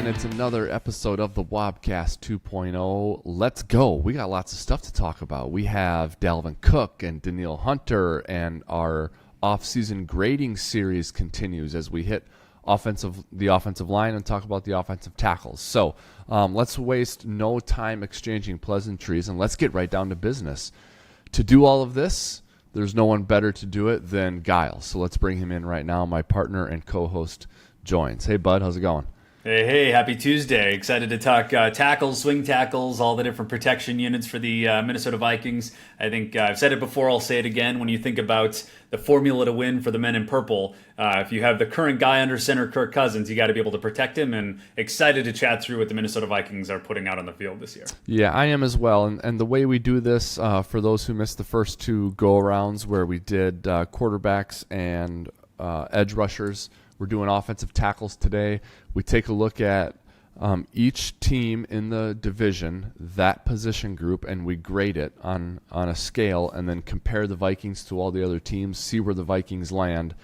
It's another episode of the Wobcast 2.0. Let's go. We got lots of stuff to talk about. We have Dalvin Cook and Danielle Hunter, and our off-season grading series continues as we hit the offensive line and talk about the offensive tackles. So let's waste no time exchanging pleasantries, and let's get right down to business. To do all of this, there's no one better to do it than Gyles. So let's bring him in right now. My partner and co-host joins. Hey, bud, how's it going? Hey, happy Tuesday. Excited to talk tackles, swing tackles, all the different protection units for the Minnesota Vikings. I think I've said it before, I'll say it again. When you think about the formula to win for the men in purple, if you have the current guy under center, Kirk Cousins, you got to be able to protect him, and excited to chat through what the Minnesota Vikings are putting out on the field this year. Yeah, I am as well. And the way we do this, for those who missed the first two go-arounds where we did quarterbacks and edge rushers, we're doing offensive tackles today. We take a look at each team in the division, that position group, and we grade it on a scale and then compare the Vikings to all the other teams, see where the Vikings land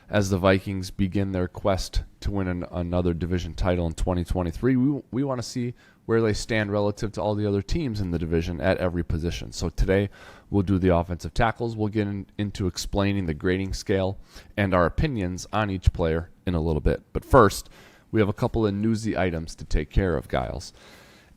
as the Vikings begin their quest to win another division title in 2023. We want to see where they stand relative to all the other teams in the division at every position. So today we'll do the offensive tackles. We'll get into explaining the grading scale and our opinions on each player in a little bit. But first, we have a couple of newsy items to take care of, Gyles.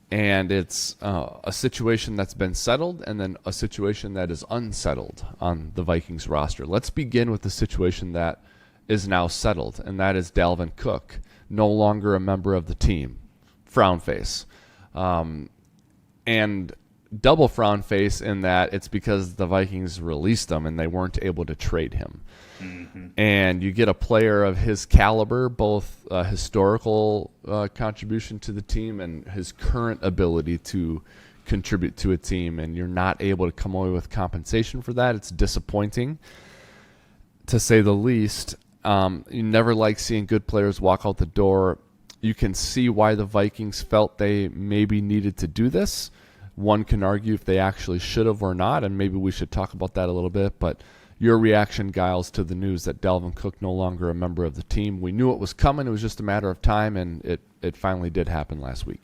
And it's a situation that's been settled and then a situation that is unsettled on the Vikings roster. Let's begin with the situation that is now settled, and that is Dalvin Cook, no longer a member of the team. Frown face. And double frown face in that it's because the Vikings released him and they weren't able to trade him. Mm-hmm. And you get a player of his caliber, both historical contribution to the team and his current ability to contribute to a team, and you're not able to come away with compensation for that. It's disappointing, to say the least. You never like seeing good players walk out the door. You can see why the Vikings felt they maybe needed to do this. One can argue if they actually should have or not, and maybe we should talk about that a little bit. But your reaction, Gyles, to the news that Dalvin Cook no longer a member of the team. We knew it was coming. It was just a matter of time, and it finally did happen last week.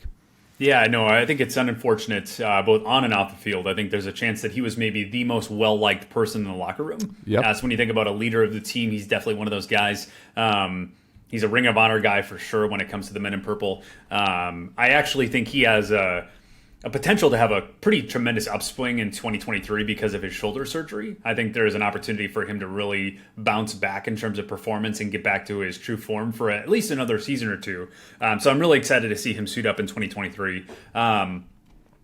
Yeah, no, I think it's unfortunate, both on and off the field. I think there's a chance that he was maybe the most well-liked person in the locker room. Yep. So when you think about a leader of the team, he's definitely one of those guys. He's a Ring of Honor guy for sure when it comes to the men in purple. I actually think he has a potential to have a pretty tremendous upswing in 2023 because of his shoulder surgery. I think there's an opportunity for him to really bounce back in terms of performance and get back to his true form for at least another season or two. So I'm really excited to see him suit up in 2023.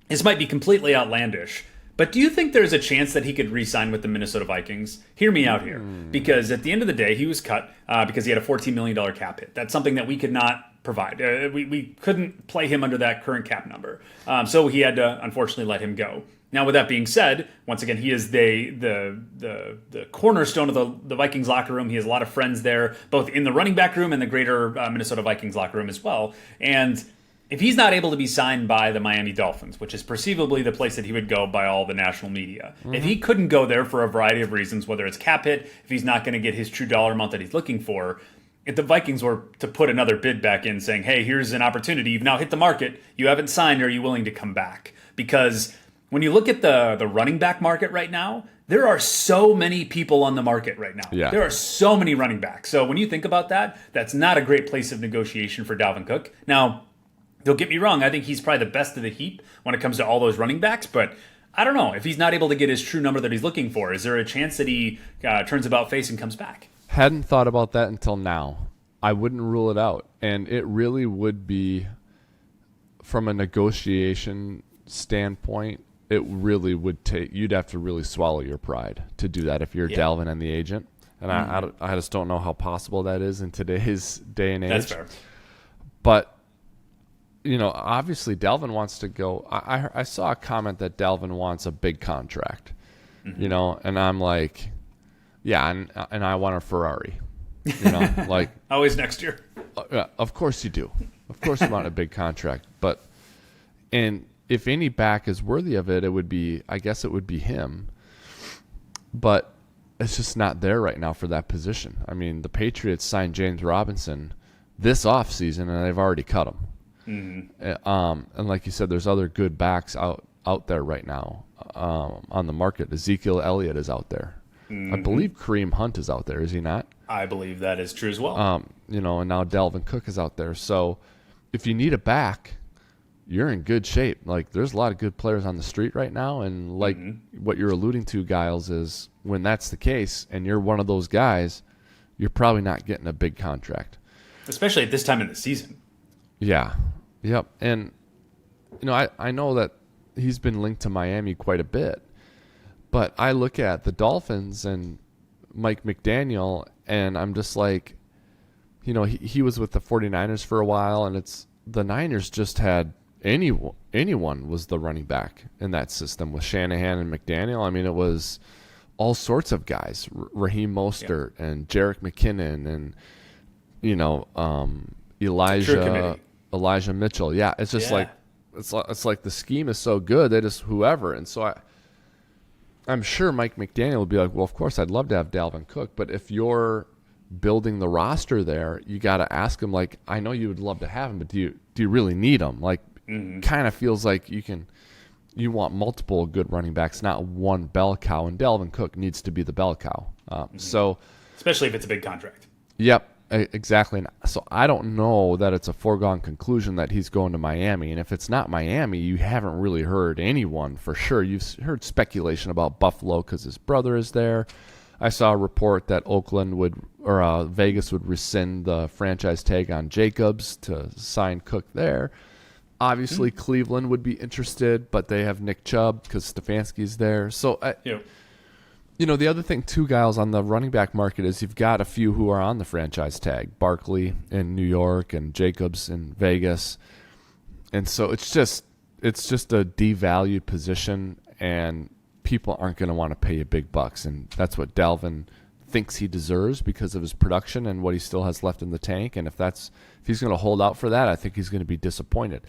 This might be completely outlandish, but do you think there's a chance that he could re-sign with the Minnesota Vikings? Hear me out here. Because at the end of the day, he was cut because he had a $14 million cap hit. That's something that we could not provide. We couldn't play him under that current cap number. So he had to, unfortunately, let him go. Now, with that being said, once again, he is the cornerstone of the Vikings locker room. He has a lot of friends there, both in the running back room and the greater Minnesota Vikings locker room as well. And if he's not able to be signed by the Miami Dolphins, which is perceivably the place that he would go by all the national media, if he couldn't go there for a variety of reasons, whether it's cap hit, if he's not going to get his true dollar amount that he's looking for, if the Vikings were to put another bid back in saying, hey, here's an opportunity, you've now hit the market, you haven't signed, are you willing to come back? Because when you look at the running back market right now, there are so many people on the market right now. Yeah. There are so many running backs. So when you think about that, that's not a great place of negotiation for Dalvin Cook. Now, don't get me wrong, I think he's probably the best of the heap when it comes to all those running backs, but I don't know. If he's not able to get his true number that he's looking for, is there a chance that he turns about face and comes back? Hadn't thought about that until now. I wouldn't rule it out. And it really would be, from a negotiation standpoint, it really would take, you'd have to really swallow your pride to do that if you're Dalvin and the agent. And I just don't know how possible that is in today's day and age. That's fair. But obviously Dalvin wants to go. I saw a comment that Dalvin wants a big contract, and I'm like, yeah, and I want a Ferrari, like always next year. Of course you do. Of course you want a big contract, and if any back is worthy of it, I guess it would be him, but it's just not there right now for that position. I mean, the Patriots signed James Robinson this offseason, and they've already cut him. And like you said, there's other good backs out there right now on the market. Ezekiel Elliott is out there. I believe Kareem Hunt is out there, is he not? I believe that is true as well. And now Dalvin Cook is out there. So if you need a back, you're in good shape. Like, there's a lot of good players on the street right now, and like what you're alluding to, Gyles, is when that's the case and you're one of those guys, you're probably not getting a big contract. Especially at this time in the season. Yeah. Yep. And, I know that he's been linked to Miami quite a bit, but I look at the Dolphins and Mike McDaniel, and I'm just like, he was with the 49ers for a while, and the Niners just had anyone was the running back in that system with Shanahan and McDaniel. I mean, it was all sorts of guys, Raheem Mostert and Jerick McKinnon and, Elijah Mitchell. Yeah, it's just like it's like the scheme is so good, they just whoever. And so I'm sure Mike McDaniel would be like, well, of course, I'd love to have Dalvin Cook, but if you're building the roster there, you got to ask him, like, I know you would love to have him, but do you really need him? Like, kind of feels like you want multiple good running backs, not one bell cow, and Dalvin Cook needs to be the bell cow. So, especially if it's a big contract. Yep, exactly. So I don't know that it's a foregone conclusion that he's going to Miami, and if it's not Miami, you haven't really heard anyone for sure. You've heard speculation about Buffalo because his brother is there. I saw a report that Vegas would rescind the franchise tag on Jacobs to sign Cook there. Obviously, Cleveland would be interested, but they have Nick Chubb because Stefanski's there. So, the other thing, too, Gyles, on the running back market is you've got a few who are on the franchise tag. Barkley in New York and Jacobs in Vegas. And so it's just a devalued position, and people aren't going to want to pay you big bucks. And that's what Dalvin thinks he deserves because of his production and what he still has left in the tank. And if he's going to hold out for that, I think he's going to be disappointed.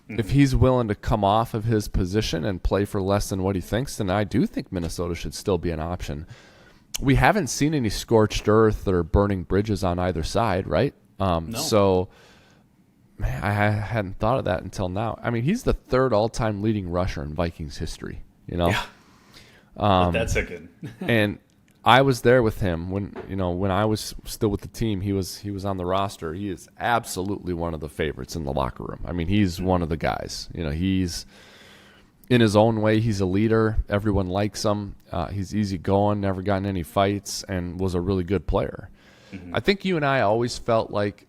If he's willing to come off of his position and play for less than what he thinks, then I do think Minnesota should still be an option. We haven't seen any scorched earth or burning bridges on either side, right? No. So man, I hadn't thought of that until now. I mean, he's the third all-time leading rusher in Vikings history, Yeah. That's a good. And I was there with him when I was still with the team. He was on the roster. He is absolutely one of the favorites in the locker room. I mean, he's one of the guys. He's in his own way. He's a leader. Everyone likes him. He's easygoing. Never gotten any fights, and was a really good player. I think you and I always felt like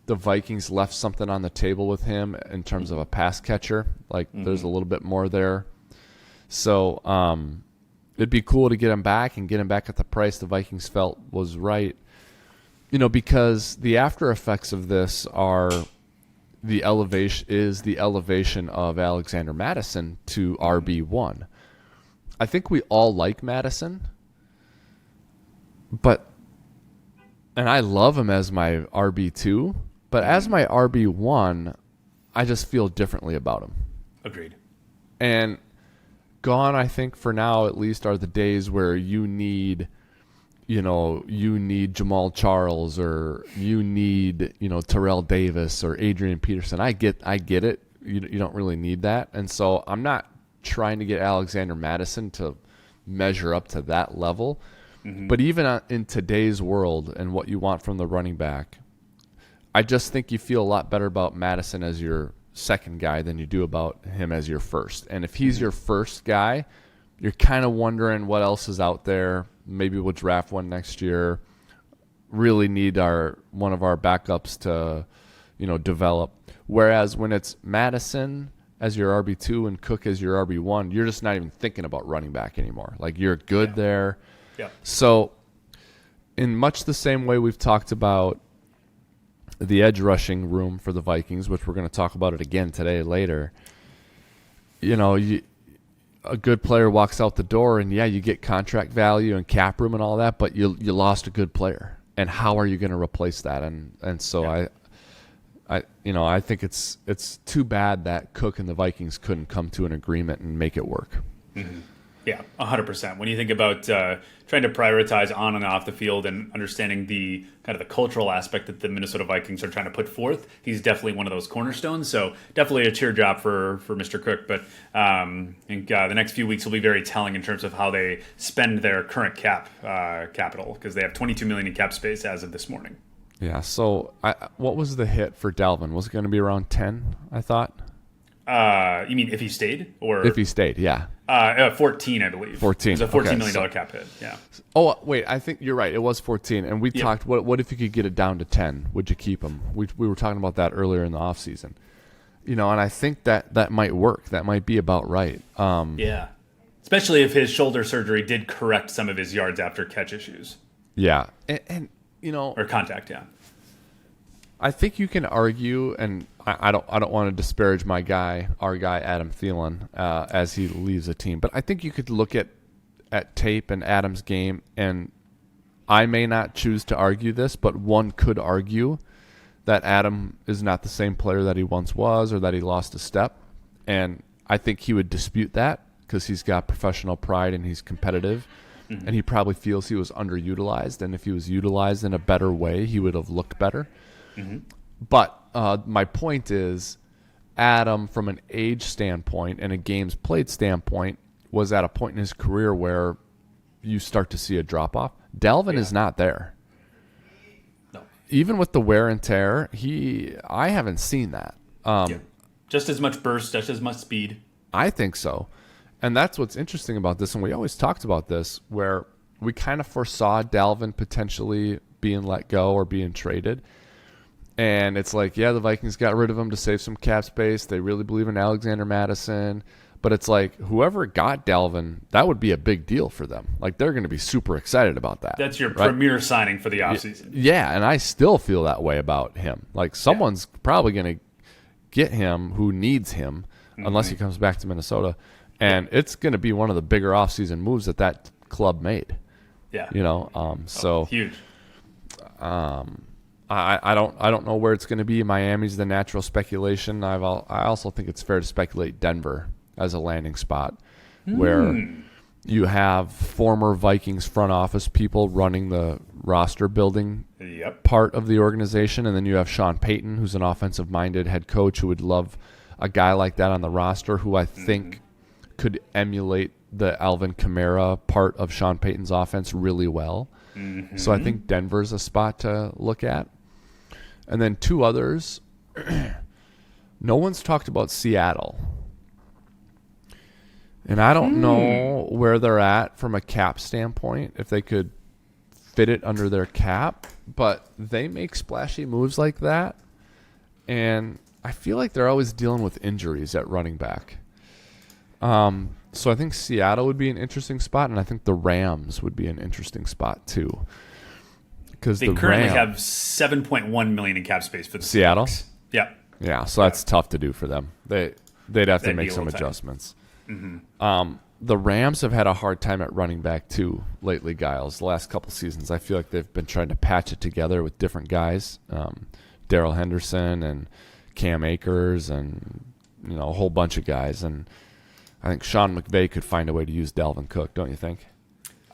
the Vikings left something on the table with him in terms of a pass catcher. Like there's a little bit more there. So it'd be cool to get him back and get him back at the price the Vikings felt was right. Because the after effects of this are the elevation of Alexander Mattison to RB1. I think we all like Mattison, and I love him as my RB2, but as my RB1, I just feel differently about him. Agreed. And gone, I think, for now at least, are the days where you need Jamal Charles, or you need, Terrell Davis or Adrian Peterson. I get it. You don't really need that. And so I'm not trying to get Alexander Mattison to measure up to that level. But even in today's world and what you want from the running back, I just think you feel a lot better about Mattison as your second guy than you do about him as your first. And if he's your first guy, you're kind of wondering what else is out there. Maybe we'll draft one next year. Really need one of our backups to, develop. Whereas when it's Mattison as your RB2 and Cook as your RB1, you're just not even thinking about running back anymore. Like, you're good there. Yeah. So in much the same way we've talked about the edge rushing room for the Vikings, which we're going to talk about it again today later, a good player walks out the door, and you get contract value and cap room and all that, but you lost a good player. And how are you going to replace that? And so I think it's too bad that Cook and the Vikings couldn't come to an agreement and make it work. Yeah, 100%. When you think about trying to prioritize on and off the field and understanding the kind of the cultural aspect that the Minnesota Vikings are trying to put forth, he's definitely one of those cornerstones. So definitely a cheer job for Mr. Kirk. But I think the next few weeks will be very telling in terms of how they spend their current capital, because they have $22 million in cap space as of this morning. Yeah. So what was the hit for Dalvin? Was it going to be around 10? I thought. You mean if he stayed, or if he stayed? Yeah. 14, I believe. 14. It was a $14 million cap hit. Yeah. Oh wait, I think you're right. It was 14, and we talked. What if you could get it down to 10? Would you keep him? We were talking about that earlier in the offseason. And I think that might work. That might be about right. Yeah. Especially if his shoulder surgery did correct some of his yards after catch issues. Yeah, and or contact. Yeah. I think you can argue, and I don't want to disparage our guy Adam Thielen as he leaves the team, but I think you could look at tape and Adam's game, and I may not choose to argue this, but one could argue that Adam is not the same player that he once was, or that he lost a step, and I think he would dispute that because he's got professional pride and he's competitive, and he probably feels he was underutilized, and if he was utilized in a better way, he would have looked better. But my point is, Adam, from an age standpoint and a games played standpoint, was at a point in his career where you start to see a drop-off. Dalvin is not there. No. Even with the wear and tear, I haven't seen that. Just as much burst, just as much speed. I think so. And that's what's interesting about this, and we always talked about this, where we kind of foresaw Dalvin potentially being let go or being traded. And it's like, yeah, the Vikings got rid of him to save some cap space. They really believe in Alexander Mattison. But it's like, whoever got Dalvin, that would be a big deal for them. Like, they're going to be super excited about that. That's your premier signing for the offseason. Yeah, and I still feel that way about him. Like, someone's probably going to get him who needs him, unless he comes back to Minnesota. And it's going to be one of the bigger offseason moves that club made. Yeah. Huge. I don't know where it's going to be. Miami's the natural speculation. I also think it's fair to speculate Denver as a landing spot, where you have former Vikings front office people running the roster building part of the organization, and then you have Sean Payton, who's an offensive-minded head coach who would love a guy like that on the roster, who I think could emulate the Alvin Kamara part of Sean Payton's offense really well. So I think Denver's a spot to look at. And then two others. No one's talked about Seattle. And I don't know where they're at from a cap standpoint, if they could fit it under their cap. But they make splashy moves like that. And I feel like they're always dealing with injuries at running back. So I think Seattle would be an interesting spot, and I think the Rams would be an interesting spot too. Because they currently have $7.1 million in cap space for the Seattle. Yeah. Yeah, so that's tough to do for them. They'd have to make some adjustments. The Rams have had a hard time at running back too lately, Gyles. The last couple seasons, I feel like they've been trying to patch it together with different guys, Darrell Henderson and Cam Akers, and a whole bunch of guys. And I think Sean McVay could find a way to use Dalvin Cook, don't you think?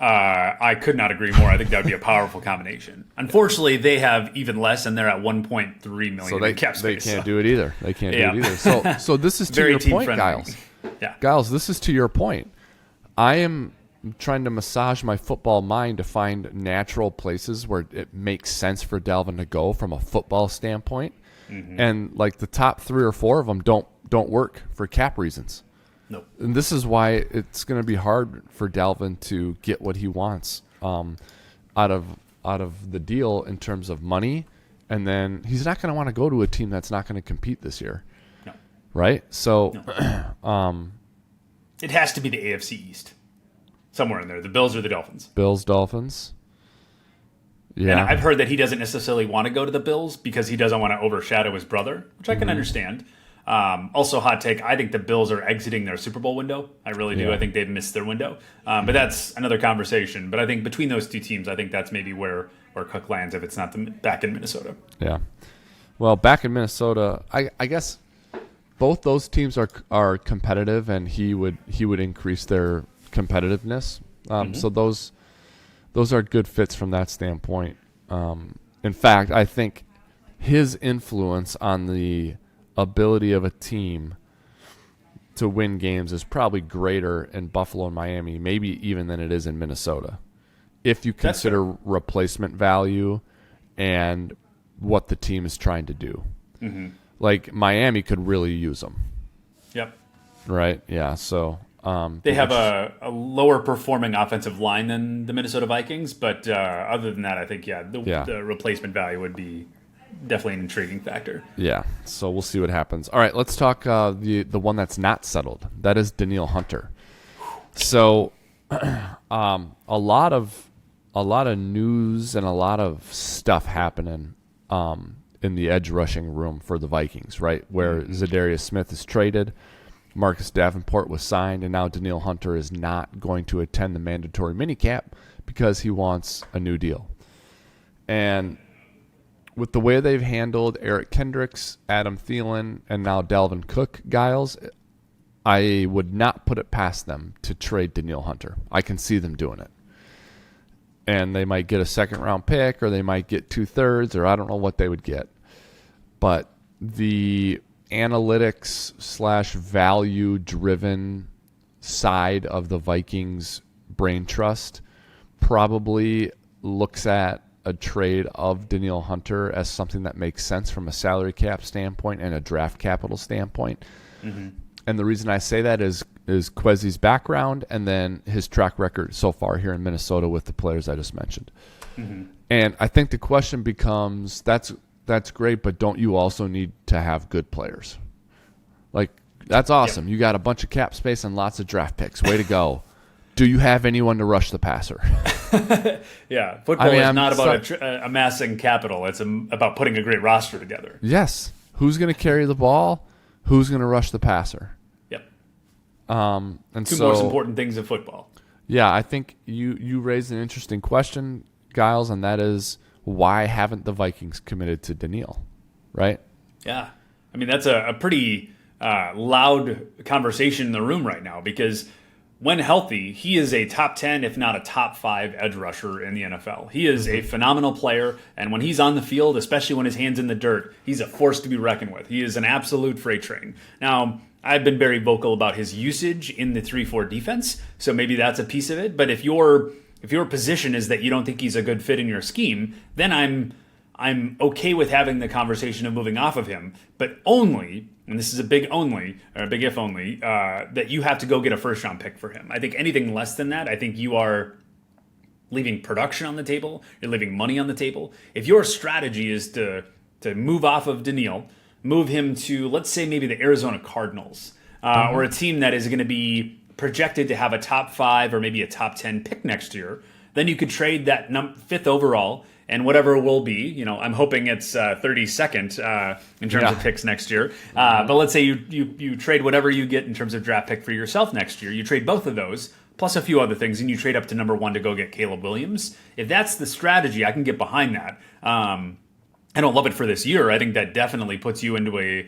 I could not agree more. I think that would be a powerful combination. Unfortunately, they have even less, and they're at $1.3 million in cap space. They can't do it either. They can't do it either. So this is to your point, Gyles. Yeah. Gyles, this is to your point. I am trying to massage my football mind to find natural places where it makes sense for Dalvin to go from a football standpoint. And like the top 3 or 4 of them don't work for cap reasons. Nope. And this is why it's going to be hard for Dalvin to get what he wants out of the deal in terms of money, and then he's not going to want to go to a team that's not going to compete this year. No. Right? So it has to be the AFC East. Somewhere in there. The Bills or the Dolphins. Bills, Dolphins. Yeah. And I've heard that he doesn't necessarily want to go to the Bills because he doesn't want to overshadow his brother, which I can understand. Also, hot take, I think the Bills are exiting their Super Bowl window. I really do. I think they've missed their window. But that's another conversation. But I think between those two teams, I think that's maybe where Cook lands if it's not back in Minnesota. Yeah. Well, back in Minnesota, I guess both those teams are competitive, and he would increase their competitiveness. So those are good fits from that standpoint. In fact, I think his influence on the ability of a team to win games is probably greater in Buffalo and Miami, maybe even than it is in Minnesota, if you consider replacement value and what the team is trying to do. Like Miami could really use them. Yep. Right? Yeah, so... they have a lower performing offensive line than the Minnesota Vikings, but other than that, I think, the replacement value would be definitely an intriguing factor. Yeah, so we'll see what happens. All right, let's talk the one that's not settled. That is Danielle Hunter. So a lot of news and a lot of stuff happening in the edge rushing room for the Vikings, right? Where Zadarius Smith is traded, Marcus Davenport was signed, and now Danielle Hunter is not going to attend the mandatory minicamp because he wants a new deal. And with the way they've handled Eric Kendricks, Adam Thielen, and now Dalvin Cook, Gyles, I would not put it past them to trade Danielle Hunter. I can see them doing it. And they might get a second-round pick, or they might get 2/3, or I don't know what they would get. But the analytics/value-driven side of the Vikings brain trust probably looks at a trade of Danielle Hunter as something that makes sense from a salary cap standpoint and a draft capital standpoint. And the reason I say that is Kwesi's background and then his track record so far here in Minnesota with the players I just mentioned. And I think the question becomes, that's great, but don't you also need to have good players? Like, that's awesome. You got a bunch of cap space and lots of draft picks. Way to go. Do you have anyone to rush the passer? Football is not about amassing capital. It's about putting a great roster together. Yes. Who's going to carry the ball? Who's going to rush the passer? And Two most important things in football. Yeah, I think you raised an interesting question, Gyles, and that is, why haven't the Vikings committed to Danielle, right? Yeah. I mean, that's a pretty loud conversation in the room right now because when healthy, he is a top 10, if not a top 5 edge rusher in the NFL. He is a phenomenal player, and when he's on the field, especially when his hand's in the dirt, he's a force to be reckoned with. He is an absolute freight train. Now, I've been very vocal about his usage in the 3-4 defense, so maybe that's a piece of it. But if your position is that you don't think he's a good fit in your scheme, then I'm okay with having the conversation of moving off of him, but only, and this is a big only, or a big if only, that you have to go get a first-round pick for him. I think anything less than that, I think you are leaving production on the table, you're leaving money on the table. If your strategy is to move off of Danielle, move him to, let's say, maybe the Arizona Cardinals, or a team that is going to be projected to have a top 5 or maybe a top 10 pick next year, then you could trade that 5th overall and whatever it will be. I'm hoping it's 32nd in terms of picks next year. But let's say you trade whatever you get in terms of draft pick for yourself next year. You trade both of those, plus a few other things, and you trade up to number 1 to go get Caleb Williams. If that's the strategy, I can get behind that. I don't love it for this year. I think that definitely puts you into a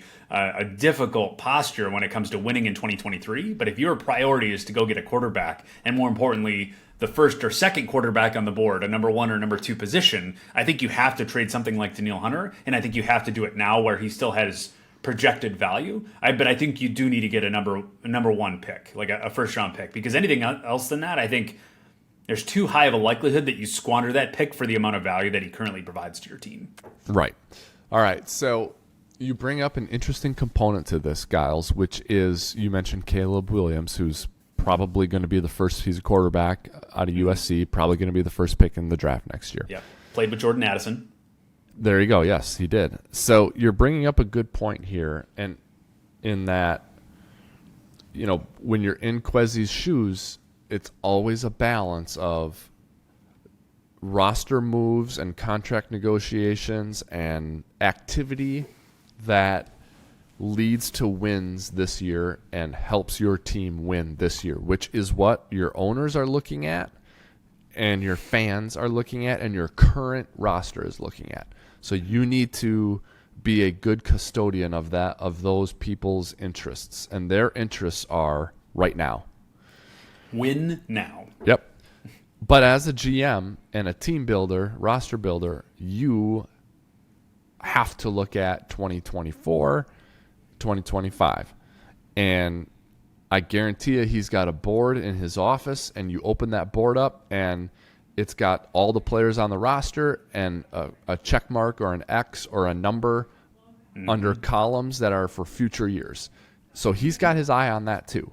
difficult posture when it comes to winning in 2023. But if your priority is to go get a quarterback, and more importantly, the first or second quarterback on the board, a number 1 or number 2 position, I think you have to trade something like Danielle Hunter, and I think you have to do it now where he still has projected value. But I think you do need to get a number 1 pick, like a first-round pick, because anything else than that, I think there's too high of a likelihood that you squander that pick for the amount of value that he currently provides to your team. Right. All right. So you bring up an interesting component to this, Gyles, which is, you mentioned Caleb Williams, who's probably going to be the first. He's a quarterback out of USC, probably going to be the first pick in the draft next year. Yeah. Played with Jordan Addison. There you go. Yes, he did. So you're bringing up a good point here, and in that, when you're in Kwesi's shoes, it's always a balance of roster moves and contract negotiations and activity that leads to wins this year and helps your team win this year, which is what your owners are looking at and your fans are looking at and your current roster is looking at. So you need to be a good custodian of those people's interests, and their interests are right now. Win now. Yep. But as a GM and a team builder, roster builder, you have to look at 2024, 2025. And I guarantee you he's got a board in his office, and you open that board up, and it's got all the players on the roster and a check mark or an X or a number under columns that are for future years. So he's got his eye on that too.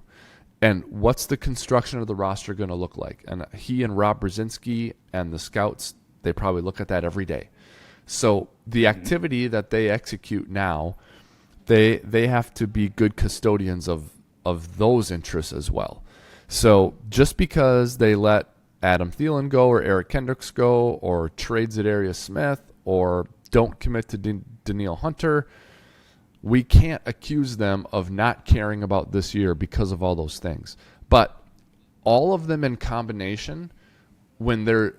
And what's the construction of the roster going to look like? And he and Rob Brzezinski and the scouts, they probably look at that every day. So the activity that they execute now, they have to be good custodians of those interests as well. So just because they let Adam Thielen go or Eric Kendricks go or trades Zadarius Smith or don't commit to Danielle Hunter, we can't accuse them of not caring about this year because of all those things. But all of them in combination, when there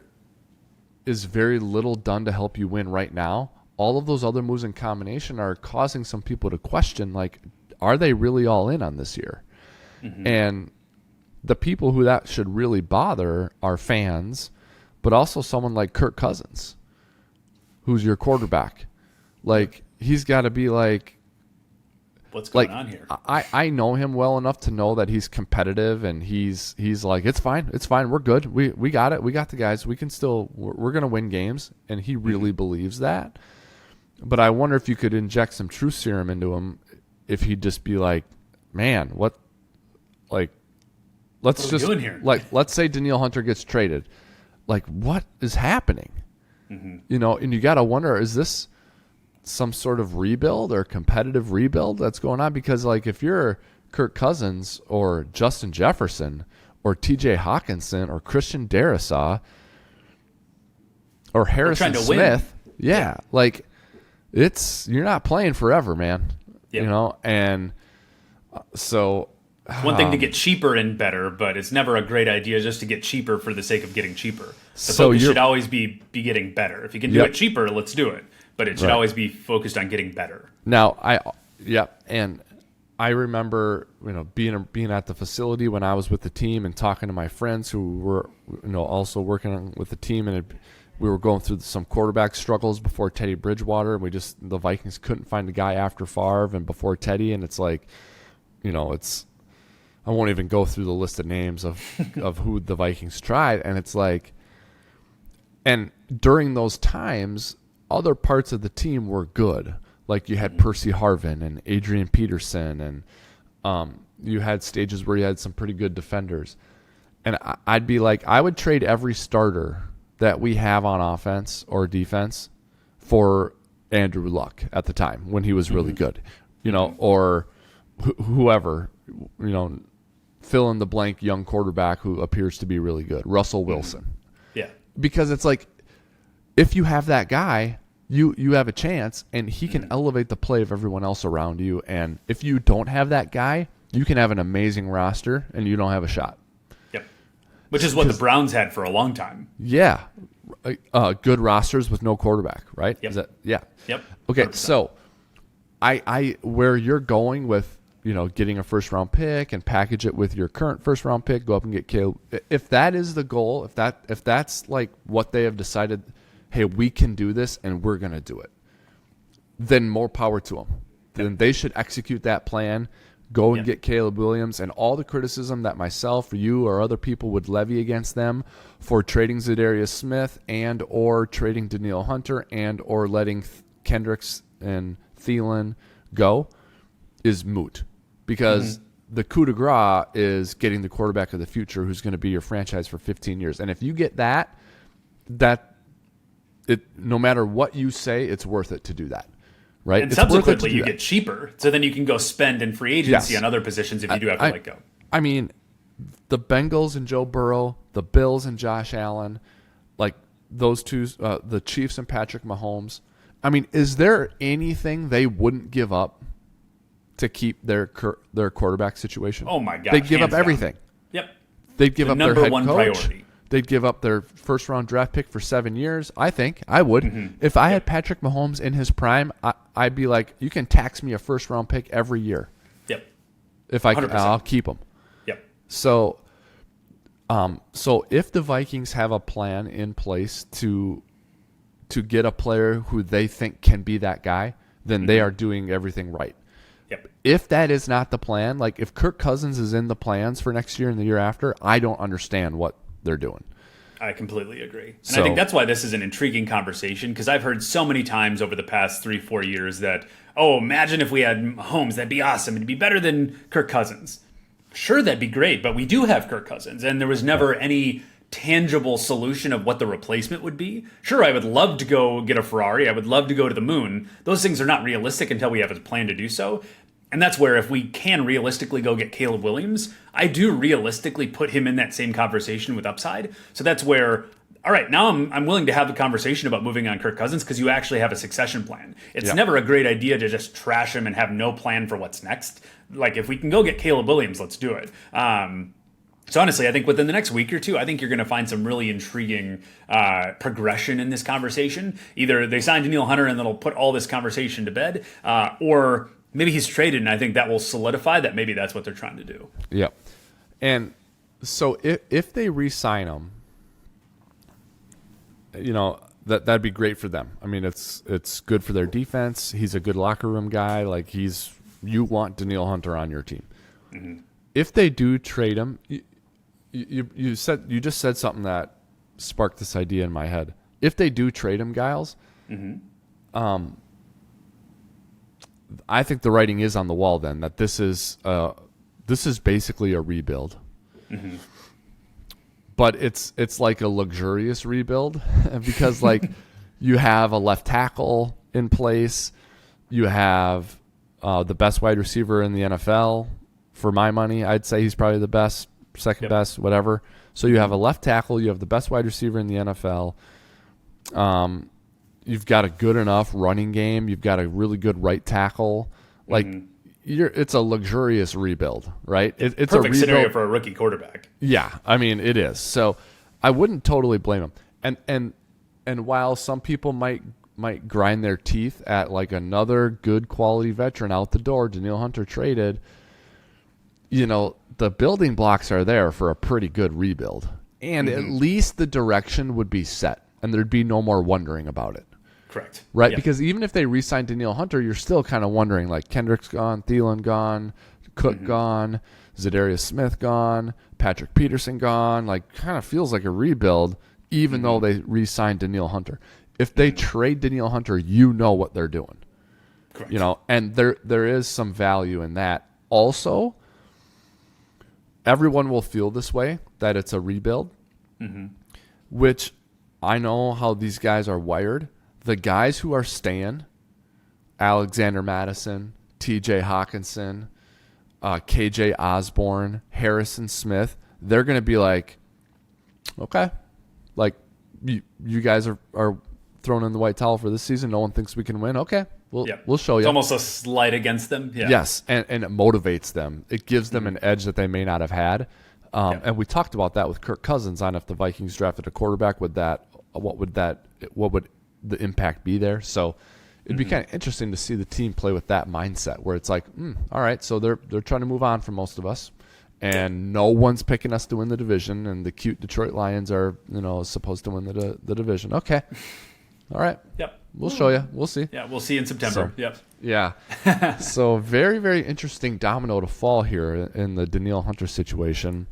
is very little done to help you win right now, all of those other moves in combination are causing some people to question, like, are they really all in on this year? And the people who that should really bother are fans, but also someone like Kirk Cousins, who's your quarterback. Like, he's got to be like, what's going on here? I know him well enough to know that he's competitive, and he's like, it's fine, we're good, we got it, we got the guys, we can still, we're going to win games, and he really believes that. But I wonder if you could inject some truth serum into him, if he'd just be like, man, what, like, let's just, like, let's say Danielle Hunter gets traded, like, what is happening? You know, and you got to wonder, is this some sort of rebuild or competitive rebuild that's going on? Because, like, if you're Kirk Cousins or Justin Jefferson or TJ Hawkinson or Christian Darrisaw or Harrison Smith, like, you're not playing forever, man. You know, and so it's one thing to get cheaper and better, but it's never a great idea just to get cheaper for the sake of getting cheaper. The focus should always be getting better. If you can do it cheaper, let's do it. But it should always be focused on getting better. Now, and I remember, you know, being at the facility when I was with the team and talking to my friends who were, you know, also working with the team, and we were going through some quarterback struggles before Teddy Bridgewater, and the Vikings couldn't find a guy after Favre and before Teddy, and it's like, you know, I won't even go through the list of names of who the Vikings tried, and it's like, and during those times, other parts of the team were good. Like, you had Percy Harvin and Adrian Peterson, and you had stages where you had some pretty good defenders. And I'd be like, I would trade every starter that we have on offense or defense for Andrew Luck at the time when he was really good, you know, or whoever, you know, fill in the blank young quarterback who appears to be really good, Russell Wilson. Yeah. Because it's like, if you have that guy, you have a chance, and he can elevate the play of everyone else around you. And if you don't have that guy, you can have an amazing roster, and you don't have a shot. Yep. Which is what the Browns had for a long time. Yeah. Good rosters with no quarterback, right? Yep. Is that, yeah. Yep. Okay, 100%. so I where you're going with, you know, getting a first-round pick and package it with your current first-round pick, go up and get Caleb. If that is the goal, if that's like what they have decided, hey, we can do this and we're going to do it, then more power to them. Then they should execute that plan, go and get Caleb Williams, and all the criticism that myself or you or other people would levy against them for trading Zadarius Smith and or trading Danielle Hunter and or letting Kendricks and Thielen go is moot. Because the coup de grace is getting the quarterback of the future who's going to be your franchise for 15 years. And if you get that no matter what you say, it's worth it to do that, right? And subsequently, you get cheaper, so then you can go spend in free agency on other positions if you do have to let go. I mean, the Bengals and Joe Burrow, the Bills and Josh Allen, like those two, the Chiefs and Patrick Mahomes. I mean, is there anything they wouldn't give up to keep their quarterback situation? Oh my gosh, they'd give up everything. Yep, they'd give up their head coach. Priority. They'd give up their first-round draft pick for 7 years. I think I would. If I had Patrick Mahomes in his prime, I'd be like, you can tax me a first-round pick every year. Yep. If I can, I'll keep him. Yep. So So if the Vikings have a plan in place to get a player who they think can be that guy, then they are doing everything right. Yep. If that is not the plan, like if Kirk Cousins is in the plans for next year and the year after, I don't understand what they're doing. I completely agree. And I think that's why this is an intriguing conversation, because I've heard so many times over the past 3-4 years that, oh, imagine if we had Mahomes, that'd be awesome. It'd be better than Kirk Cousins. Sure, that'd be great, but we do have Kirk Cousins, and there was never any tangible solution of what the replacement would be. Sure, I would love to go get a Ferrari. I would love to go to the moon. Those things are not realistic until we have a plan to do so. And that's where if we can realistically go get Caleb Williams, I do realistically put him in that same conversation with upside. So that's where, all right, now I'm willing to have the conversation about moving on Kirk Cousins because you actually have a succession plan. It's never a great idea to just trash him and have no plan for what's next. Like if we can go get Caleb Williams, let's do it. So honestly, I think within the next week or two, I think you're going to find some really intriguing progression in this conversation. Either they sign Danielle Hunter and that'll put all this conversation to bed, or maybe he's traded, and I think that will solidify that maybe that's what they're trying to do. Yep. And so if they re-sign him, that'd be great for them. I mean, it's good for their defense. He's a good locker room guy. Like you want Danielle Hunter on your team. Mm-hmm. If they do trade him, you just said something that sparked this idea in my head. If they do trade him, Gyles, I think the writing is on the wall then that this is basically a rebuild. Mm-hmm. But it's like a luxurious rebuild because like you have a left tackle in place, you have the best wide receiver in the NFL. For my money, I'd say he's probably the best, second best, whatever. So you have a left tackle, you have the best wide receiver in the NFL. You've got a good enough running game. You've got a really good right tackle. Like it's a luxurious rebuild, right? It's perfect a rebuild scenario for a rookie quarterback. Yeah, I mean it is. So I wouldn't totally blame him. And while some people might grind their teeth at like another good quality veteran out the door, Danielle Hunter traded, the building blocks are there for a pretty good rebuild. And at least the direction would be set and there'd be no more wondering about it. Correct. Right? Yep. Because even if they re-sign Danielle Hunter, you're still kind of wondering, like, Kendrick's gone, Thielen gone, Cook gone, Zadarius Smith gone, Patrick Peterson gone. Like, kind of feels like a rebuild, even though they re-signed Danielle Hunter. If they trade Danielle Hunter, you know what they're doing. Correct. And there is some value in that. Also, everyone will feel this way, that it's a rebuild, which I know how these guys are wired. The guys who are staying, Alexander Madison, TJ Hawkinson, KJ Osborne, Harrison Smith, they're going to be like, okay, like you guys are thrown in the white towel for this season. No one thinks we can win. Okay, we'll show you. It's almost a slight against them. Yeah. Yes, and it motivates them. It gives them an edge that they may not have had. And we talked about that with Kirk Cousins on if the Vikings drafted a quarterback, what would the impact be there? So it'd be kind of interesting to see the team play with that mindset where it's like, all right, so they're trying to move on from most of us, and no one's picking us to win the division, and the cute Detroit Lions are supposed to win the division. Okay, all right. Yep. We'll show you. We'll see. Yeah, we'll see in September. Yep. Yeah. So very, very interesting domino to fall here in the Danielle Hunter situation.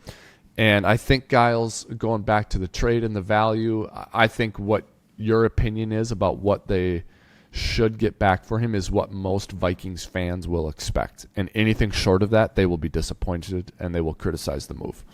And I think, Gyles, going back to the trade and the value, I think what your opinion is about what they should get back for him is what most Vikings fans will expect. And anything short of that, they will be disappointed and they will criticize the move.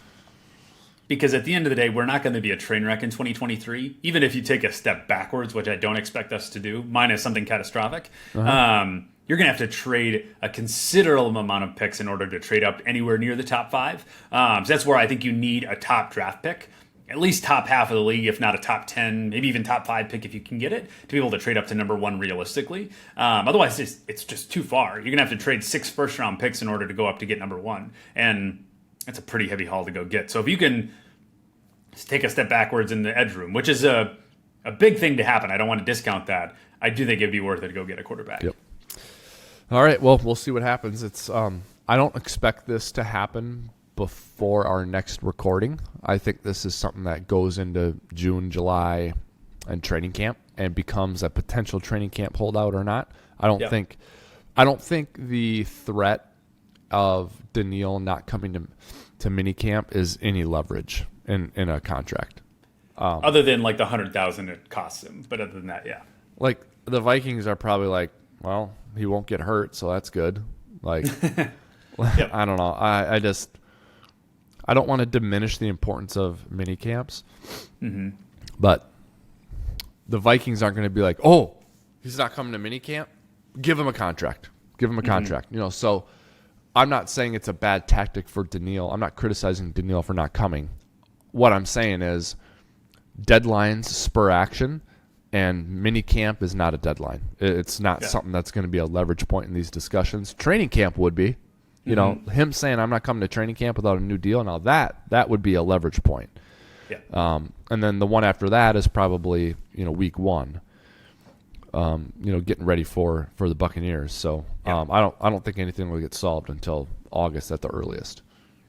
Because at the end of the day, we're not going to be a train wreck in 2023, even if you take a step backwards, which I don't expect us to do, minus something catastrophic. You're going to have to trade a considerable amount of picks in order to trade up anywhere near the top 5. So that's where I think you need a top draft pick, at least top half of the league, if not a top 10, maybe even top 5 pick if you can get it, to be able to trade up to number 1 realistically. Otherwise, it's just too far. You're going to have to trade 6 first-round picks in order to go up to get number 1. And that's a pretty heavy haul to go get. So if you can take a step backwards in the edge room, which is a big thing to happen, I don't want to discount that. I do think it'd be worth it to go get a quarterback. Yep. All right. Well, we'll see what happens. It's I don't expect this to happen before our next recording. I think this is something that goes into June, July, and training camp and becomes a potential training camp holdout or not. I don't think the threat of Danielle not coming to minicamp is any leverage in a contract. Other than like the $100,000 it costs him, but other than that, yeah. Like the Vikings are probably like, well, he won't get hurt, so that's good. Like, I don't know. I don't want to diminish the importance of mini camps, but the Vikings aren't going to be like, oh, he's not coming to mini camp. Give him a contract. Give him a contract. You know, so I'm not saying it's a bad tactic for Danielle. I'm not criticizing Danielle for not coming. What I'm saying is deadlines spur action, and mini camp is not a deadline. It's not something that's going to be a leverage point in these discussions. Training camp would be. You know, him saying I'm not coming to training camp without a new deal. Now that would be a leverage point. Yeah. And then the one after that is probably, week one. Getting ready for the Buccaneers. So I don't think anything will get solved until August at the earliest.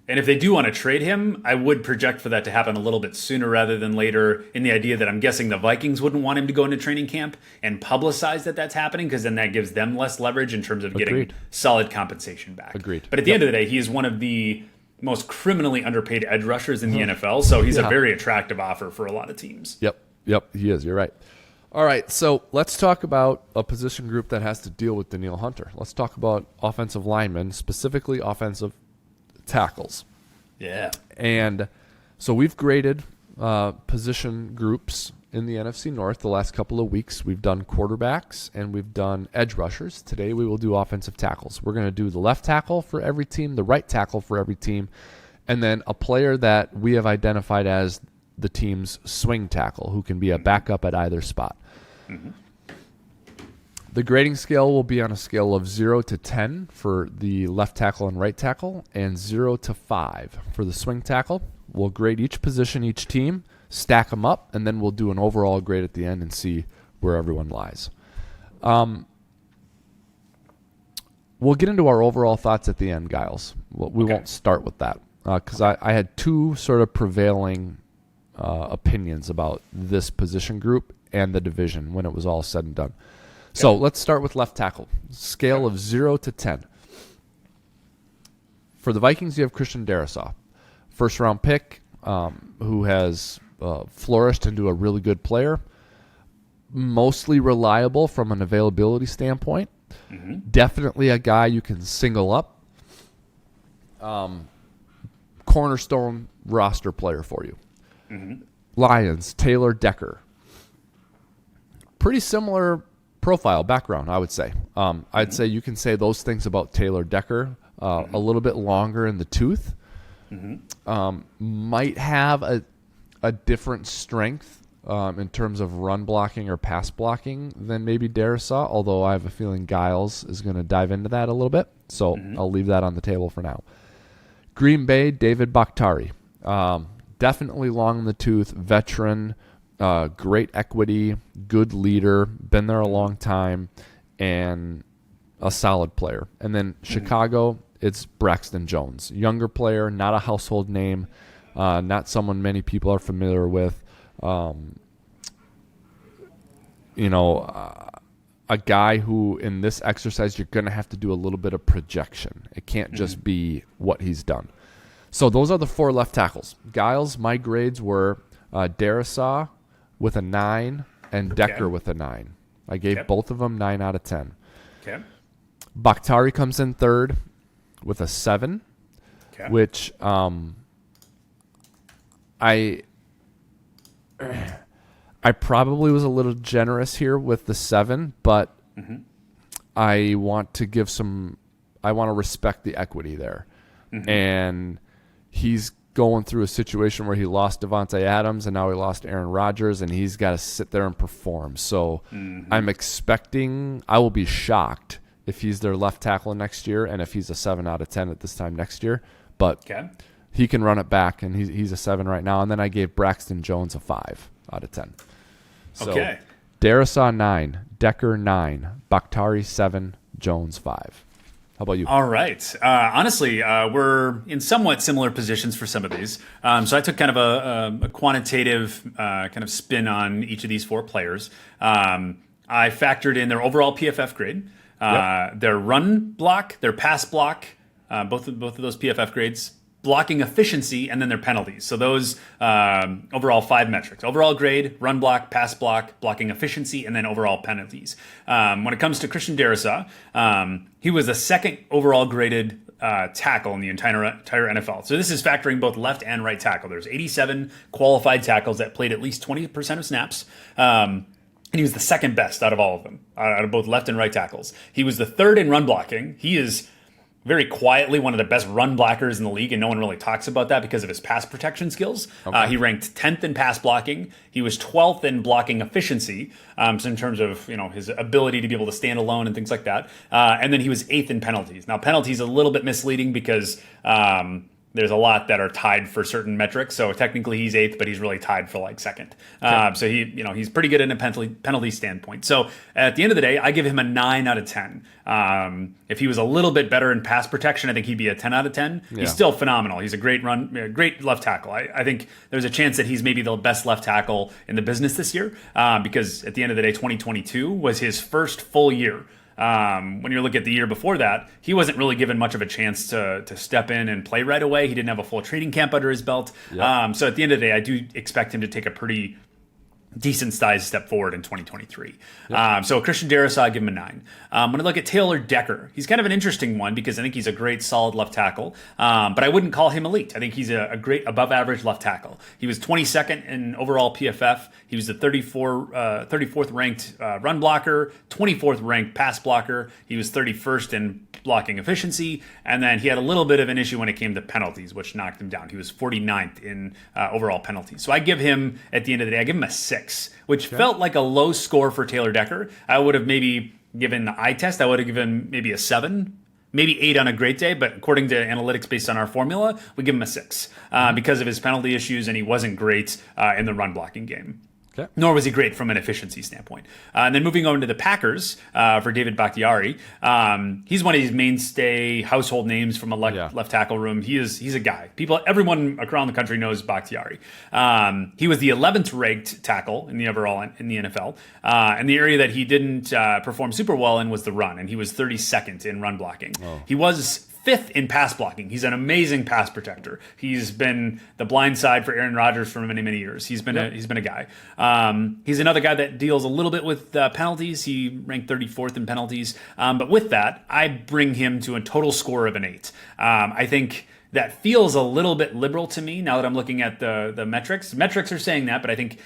And if they do want to trade him, I would project for that to happen a little bit sooner rather than later, in the idea that I'm guessing the Vikings wouldn't want him to go into training camp and publicize that that's happening, because then that gives them less leverage in terms of getting solid compensation back. Agreed. But at the end of the day, he is one of the most criminally underpaid edge rushers in the NFL, so he's a very attractive offer for a lot of teams. Yep, he is. You're right. All right, so let's talk about a position group that has to deal with Danielle Hunter. Let's talk about offensive linemen, specifically offensive tackles. Yeah. And so we've graded position groups in the NFC North the last couple of weeks. We've done quarterbacks and we've done edge rushers. Today we will do offensive tackles. We're going to do the left tackle for every team, the right tackle for every team, and then a player that we have identified as the team's swing tackle, who can be a backup at either spot. The grading scale will be on a scale of 0 to 10 for the left tackle and right tackle, and 0 to 5 for the swing tackle. We'll grade each position, each team, stack them up, and then we'll do an overall grade at the end and see where everyone lies. We'll get into our overall thoughts at the end, Gyles. We won't start with that because I had two sort of prevailing opinions about this position group and the division when it was all said and done. So let's start with left tackle. Scale of 0 to 10. For the Vikings, you have Christian Darrisaw, first-round pick, who has flourished into a really good player, mostly reliable from an availability standpoint. Definitely a guy you can single up. Cornerstone roster player for you. Lions, Taylor Decker. Pretty similar profile, background, I would say. I'd say you can say those things about Taylor Decker. A little bit longer in the tooth. Might have a different strength in terms of run blocking or pass blocking than maybe Darrisaw, although I have a feeling Gyles is going to dive into that a little bit. So I'll leave that on the table for now. Green Bay, David Bakhtiari. Definitely long in the tooth, veteran, great equity, good leader, been there a long time, and a solid player. And then Chicago, it's Braxton Jones. Younger player, not a household name, not someone many people are familiar with. A guy who, in this exercise, you're going to have to do a little bit of projection. It can't just be what he's done. So those are the four left tackles. Gyles, my grades were Darrisaw with a 9 and Decker with a 9. I gave both of them 9 out of 10. Okay. Bakhtiari comes in third with a 7, which I probably was a little generous here with the 7, but I want to respect the equity there. And he's going through a situation where he lost Devontae Adams and now he lost Aaron Rodgers, and he's got to sit there and perform. So I will be shocked if he's their left tackle next year and if he's a 7 out of 10 at this time next year. But he can run it back, and he's a 7 right now. And then I gave Braxton Jones a 5 out of 10. So Darrisaw 9, Decker 9, Bakhtiari 7, Jones 5. How about you? All right. Honestly, we're in somewhat similar positions for some of these. So I took kind of a quantitative kind of spin on each of these 4 players. I factored in their overall PFF grade, their run block, their pass block, both of those PFF grades, blocking efficiency, and then their penalties. So those overall 5 metrics: overall grade, run block, pass block, blocking efficiency, and then overall penalties. When it comes to Christian Darrisaw, he was the 2nd overall graded tackle in the entire NFL. So this is factoring both left and right tackle. There's 87 qualified tackles that played at least 20% of snaps. And he was the 2nd best out of all of them, out of both left and right tackles. He was the 3rd in run blocking. He is very quietly one of the best run blockers in the league, and no one really talks about that because of his pass protection skills. Okay. He ranked 10th in pass blocking. He was 12th in blocking efficiency, so in terms of his ability to be able to stand alone and things like that. And then he was 8th in penalties. Now, penalties a little bit misleading because there's a lot that are tied for certain metrics. So technically he's 8th, but he's really tied for like 2nd. Okay. So he's pretty good in a penalty standpoint. So at the end of the day, I give him a 9 out of 10. If he was a little bit better in pass protection, I think he'd be a 10 out of 10. Yeah. He's still phenomenal. He's a great left tackle. I think there's a chance that he's maybe the best left tackle in the business this year, because at the end of the day, 2022 was his first full year. When you look at the year before that, he wasn't really given much of a chance to step in and play right away. He didn't have a full training camp under his belt. Yep. So at the end of the day, I do expect him to take a pretty decent sized step forward in 2023. Yep. So Christian Darrisaw, I give him a 9. I'm going to look at Taylor Decker. He's kind of an interesting one because I think he's a great, solid left tackle, but I wouldn't call him elite. I think he's a great above average left tackle. He was 22nd in overall PFF. He was the 34th ranked run blocker, 24th ranked pass blocker. He was 31st in blocking efficiency, and then he had a little bit of an issue when it came to penalties, which knocked him down. He was 49th in overall penalties. So I give him, at the end of the day, I give him a 6, which felt like a low score for Taylor Decker. I would have maybe given the eye test, I would have given maybe a 7, maybe 8 on a great day, but according to analytics based on our formula, we give him a 6 because of his penalty issues, and he wasn't great in the run blocking game. Okay. Nor was he great from an efficiency standpoint. And then moving on to the Packers for David Bakhtiari. He's one of these mainstay household names from a left tackle room. He's a guy. Everyone around the country knows Bakhtiari. He was the 11th ranked tackle in the NFL. And the area that he didn't perform super well in was the run, and he was 32nd in run blocking. Oh. He was 5th in pass blocking. He's an amazing pass protector. He's been the blind side for Aaron Rodgers for many, many years. He's been a guy. He's another guy that deals a little bit with penalties. He ranked 34th in penalties. But with that, I bring him to a total score of an 8. I think that feels a little bit liberal to me now that I'm looking at the metrics. Metrics are saying that, but I think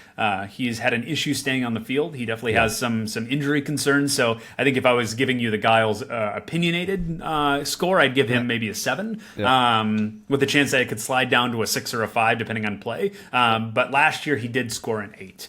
he's had an issue staying on the field. He definitely has some injury concerns. So I think if I was giving you the Gyles opinionated score, I'd give him maybe a 7, with a chance that it could slide down to a 6 or a 5 depending on play. But last year he did score an 8.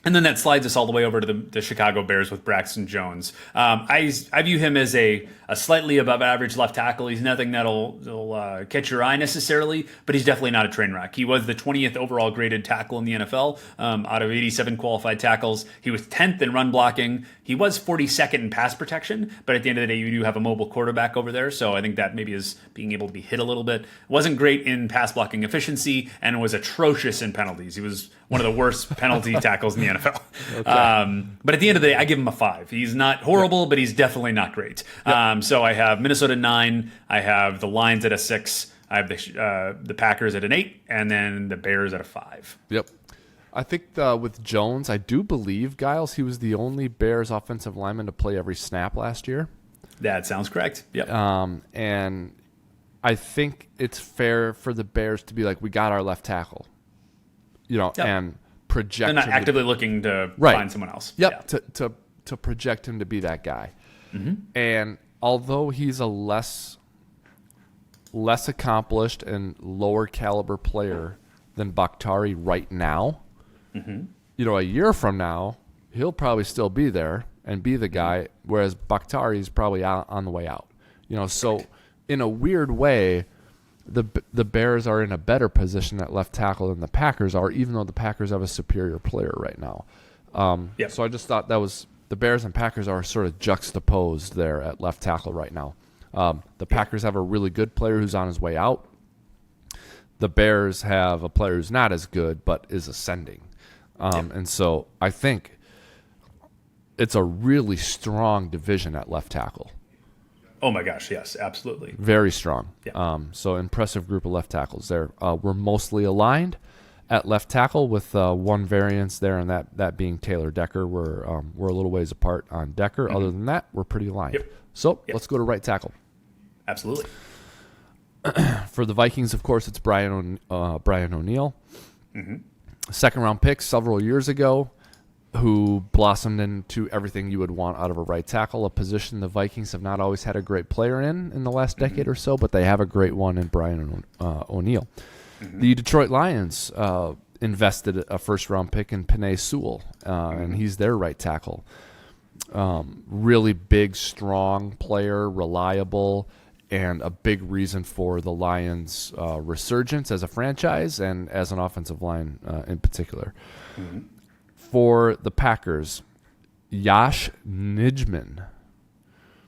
And then that slides us all the way over to the Chicago Bears with Braxton Jones. I view him as a slightly above average left tackle. He's nothing that'll catch your eye necessarily, but he's definitely not a train wreck. He was the 20th overall graded tackle in the NFL out of 87 qualified tackles. He was 10th in run blocking. He was 42nd in pass protection, but at the end of the day, you do have a mobile quarterback over there, so I think that maybe is being able to be hit a little bit. Wasn't great in pass blocking efficiency and was atrocious in penalties. He was one of the worst penalty tackles in the NFL. Okay. But at the end of the day, I give him a 5. He's not horrible, but he's definitely not great. So I have Minnesota 9. I have the Lions at a 6. I have the Packers at an 8, and then the Bears at a 5. Yep. I think with Jones, I do believe, Gyles, he was the only Bears offensive lineman to play every snap last year. That sounds correct. Yep. And I think it's fair for the Bears to be like, we got our left tackle, and project. They're not actively looking to find someone else. Yep. Yeah. To project him to be that guy. Mm-hmm. And although he's a less accomplished and lower caliber player than Bakhtiari right now, a year from now, he'll probably still be there and be the guy, whereas Bakhtiari is probably on the way out. So in a weird way, the Bears are in a better position at left tackle than the Packers are, even though the Packers have a superior player right now. So I just thought that was the Bears and Packers are sort of juxtaposed there at left tackle right now. The Packers have a really good player who's on his way out. The Bears have a player who's not as good but is ascending. And so I think it's a really strong division at left tackle. Oh my gosh, yes, absolutely. Very strong. Yeah. So impressive group of left tackles there. We're mostly aligned at left tackle with one variance there, and that being Taylor Decker. We're a little ways apart on Decker. Mm-hmm. Other than that, we're pretty aligned. Yep. So let's go to right tackle. Absolutely. For the Vikings, of course, it's Brian O'Neill. Mm-hmm. Second-round pick several years ago, who blossomed into everything you would want out of a right tackle, a position the Vikings have not always had a great player in the last decade or so, but they have a great one in Brian O'Neill. Mm-hmm. The Detroit Lions invested a first-round pick in Penei Sewell, and he's their right tackle. Really big, strong player, reliable, and a big reason for the Lions' resurgence as a franchise and as an offensive line in particular. Mm-hmm. For the Packers, Josh Nijman.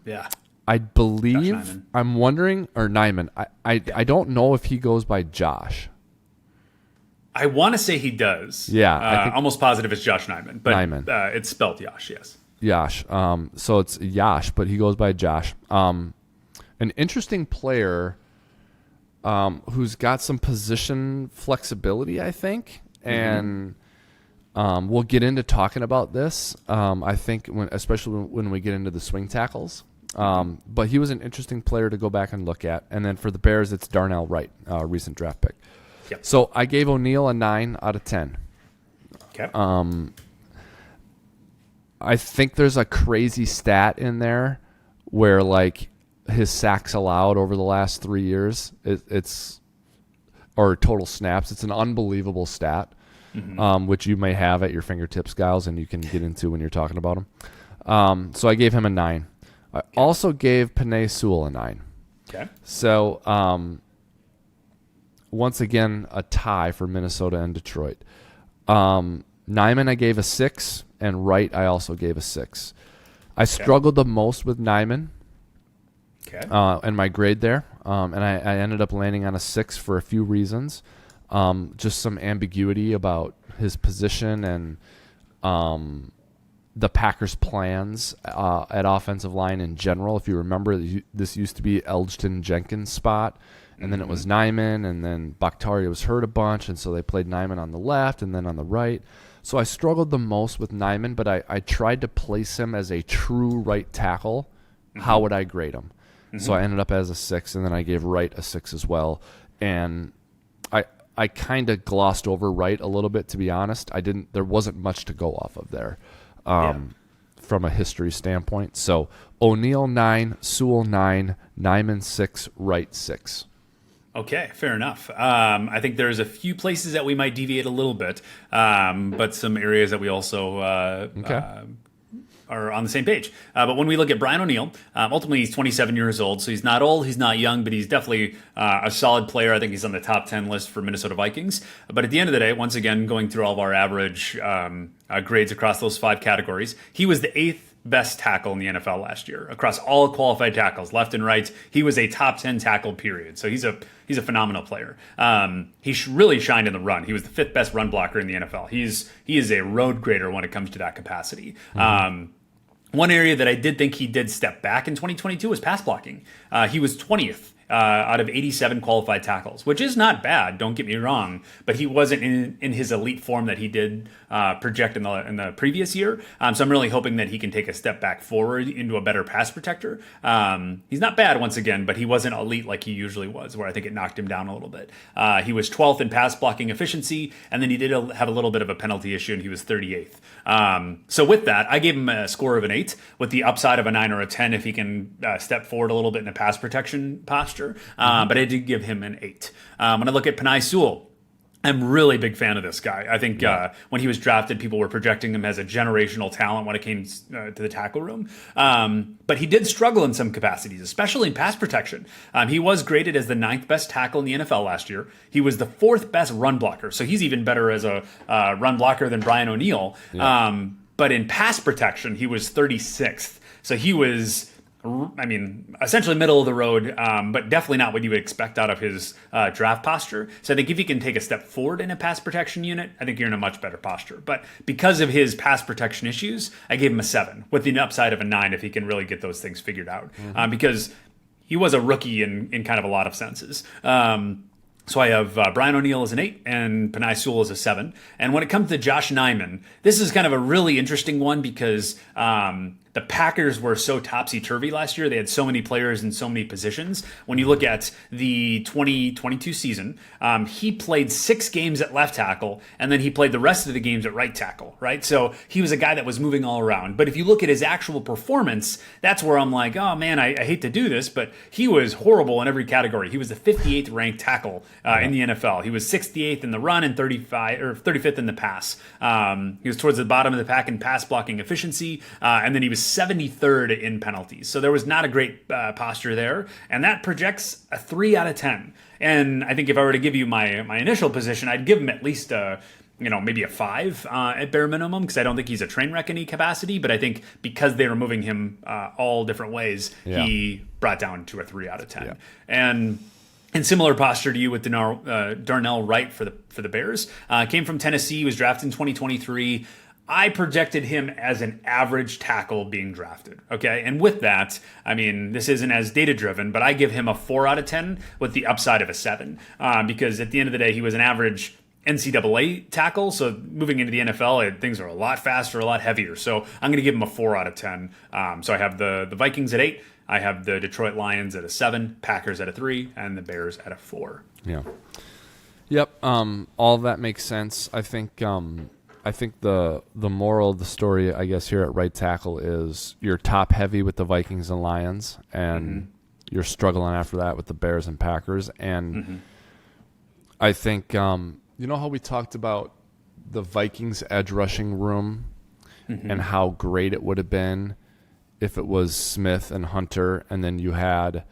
Yeah. I believe, I'm wondering, or Nyman. I don't know if he goes by Josh. I want to say he does. Yeah. I think almost positive it's Josh Nyman, but Nyman. It's spelled Josh, yes. Josh. So it's Josh, but he goes by Josh. An interesting player who's got some position flexibility, I think, and we'll get into talking about this. I think, especially when we get into the swing tackles. But he was an interesting player to go back and look at. And then for the Bears, it's Darnell Wright, recent draft pick. Yep. So I gave O'Neill a 9 out of 10. Okay. I think there's a crazy stat in there where, like, his sacks allowed over the last 3 years, or total snaps. It's an unbelievable stat. Mm-hmm. Which you may have at your fingertips, Gyles, and you can get into when you're talking about him. So I gave him a 9. I also gave Penei Sewell a 9. Okay. So once again, a tie for Minnesota and Detroit. Nyman I gave a 6, and Wright I also gave a 6. I struggled the most with Nyman. Okay. And my grade there, and I ended up landing on a 6 for a few reasons. Just some ambiguity about his position and the Packers' plans at offensive line in general. If you remember, this used to be Elgton Jenkins' spot, and then it was Nyman, and then Bakhtiari was hurt a bunch, and so they played Nyman on the left and then on the right. So I struggled the most with Nyman, but I tried to place him as a true right tackle. Mm-hmm. How would I grade him? Mm-hmm. So I ended up as a 6, and then I gave Wright a 6 as well. And I kind of glossed over Wright a little bit, to be honest. There wasn't much to go off of there from a history standpoint. So O'Neill 9, Sewell 9, Nyman 6, Wright 6. Okay, fair enough. I think there's a few places that we might deviate a little bit, but some areas that we also are on the same page. But when we look at Brian O'Neill, ultimately he's 27 years old, so he's not old, he's not young, but he's definitely a solid player. I think he's on the top 10 list for Minnesota Vikings. But at the end of the day, once again, going through all of our average grades across those 5 categories, he was the 8th best tackle in the NFL last year across all qualified tackles, left and right. He was a top 10 tackle, period. So he's a phenomenal player. He really shined in the run. He was the 5th best run blocker in the NFL. He is a road grader when it comes to that capacity. Mm-hmm. One area that I did think he did step back in 2022 was pass blocking. He was 20th out of 87 qualified tackles, which is not bad, don't get me wrong, but he wasn't in his elite form that he did project in the previous year. So I'm really hoping that he can take a step back forward into a better pass protector. He's not bad, once again, but he wasn't elite like he usually was, where I think it knocked him down a little bit. He was 12th in pass blocking efficiency, and then he did have a little bit of a penalty issue, and he was 38th. So with that, I gave him a score of an 8 with the upside of a 9 or a 10 if he can step forward a little bit in a pass protection posture. But I did give him an 8. When I look at Penei Sewell, I'm really big fan of this guy. I think when he was drafted, people were projecting him as a generational talent when it came to the tackle room. But he did struggle in some capacities, especially in pass protection. He was graded as the 9th best tackle in the NFL last year. He was the 4th best run blocker, so he's even better as a run blocker than Brian O'Neill. Yeah. but in pass protection, he was 36th. So he was, essentially middle of the road, but definitely not what you would expect out of his draft posture. So I think if he can take a step forward in a pass protection unit, I think you're in a much better posture. But because of his pass protection issues, I gave him a 7 with the upside of a 9 if he can really get those things figured out. Because he was a rookie in kind of a lot of senses. So I have Brian O'Neill as an 8 and Penei Sewell as a 7. And when it comes to Josh Nijman, this is kind of a really interesting one because the Packers were so topsy-turvy last year. They had so many players in so many positions. When you look at the 2022 season, he played 6 games at left tackle, and then he played the rest of the games at right tackle, right? So he was a guy that was moving all around. But if you look at his actual performance, that's where I'm like, oh man, I hate to do this, but he was horrible in every category. He was the 58th ranked tackle in the NFL. He was 68th in the run and 35th in the pass. He was towards the bottom of the pack in pass blocking efficiency, and then he was 73rd in penalties. So there was not a great posture there, and that projects a 3 out of 10. And I think if I were to give you my initial position, I'd give him at least maybe a 5 at bare minimum, because I don't think he's a train wreck in any capacity, but I think because they were moving him all different ways, he brought down to a 3 out of 10. Yeah. And in similar posture to you with Darnell Wright for the Bears, came from Tennessee, was drafted in 2023. I projected him as an average tackle being drafted, okay? And with that, this isn't as data-driven, but I give him a 4 out of 10 with the upside of a 7, because at the end of the day, he was an average NCAA tackle, so moving into the NFL, things are a lot faster, a lot heavier. So I'm going to give him a 4 out of 10. So I have the Vikings at 8, I have the Detroit Lions at a 7, Packers at a 3, and the Bears at a 4. Yeah. Yep. All of that makes sense. I think the moral of the story, I guess, here at right tackle is you're top heavy with the Vikings and Lions, and you're struggling after that with the Bears and Packers. And I think, you know how we talked about the Vikings edge rushing room and how great it would have been if it was Smith and Hunter, and then you had